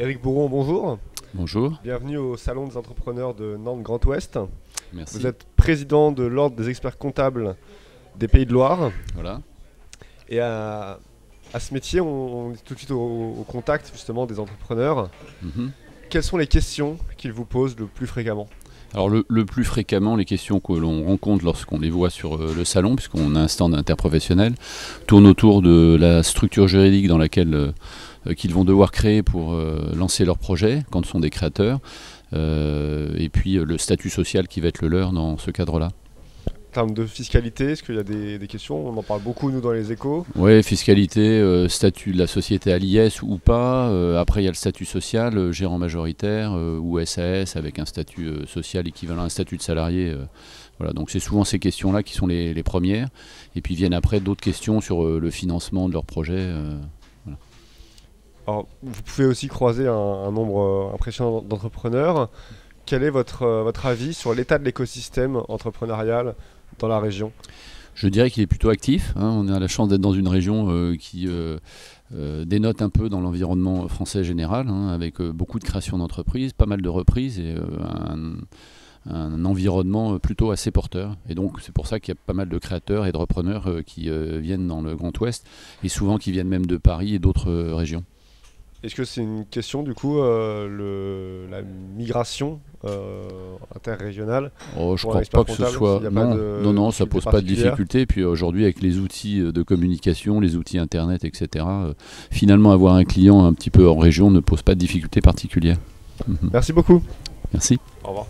Éric Bourron, bonjour. Bonjour. Bienvenue au Salon des entrepreneurs de Nantes Grand Ouest. Merci. Vous êtes président de l'Ordre des experts comptables des Pays de Loire. Voilà. Et à ce métier, on est tout de suite au contact justement des entrepreneurs. Quelles sont les questions qu'ils vous posent le plus fréquemment? Alors le plus fréquemment, les questions que l'on rencontre lorsqu'on les voit sur le salon, puisqu'on a un stand interprofessionnel, tournent autour de la structure juridique dans laquelle qu'ils vont devoir créer pour lancer leur projet, quand ce sont des créateurs, et puis le statut social qui va être le leur dans ce cadre-là. En termes de fiscalité, est-ce qu'il y a des questions? On en parle beaucoup, nous, dans les échos. Oui, fiscalité, statut de la société à l'IS ou pas. Après, il y a le statut social, gérant majoritaire ou SAS avec un statut social équivalent à un statut de salarié. Voilà, donc c'est souvent ces questions-là qui sont les premières. Et puis viennent après d'autres questions sur le financement de leur projet. Voilà. Alors, vous pouvez aussi croiser un nombre impressionnant d'entrepreneurs. Quel est votre avis sur l'état de l'écosystème entrepreneurial dans la région? Je dirais qu'il est plutôt actif. On a la chance d'être dans une région qui dénote un peu dans l'environnement français général, avec beaucoup de création d'entreprises, pas mal de reprises et un environnement plutôt assez porteur. Et donc c'est pour ça qu'il y a pas mal de créateurs et de repreneurs qui viennent dans le Grand Ouest et souvent qui viennent même de Paris et d'autres régions. Est-ce que c'est une question, du coup, la migration interrégionale? Je ne crois pas que ce soit... Non, ça ne pose pas de difficulté. Puis aujourd'hui, avec les outils de communication, les outils Internet, etc., finalement, avoir un client un petit peu en région ne pose pas de difficulté particulière. Merci beaucoup. Merci. Au revoir.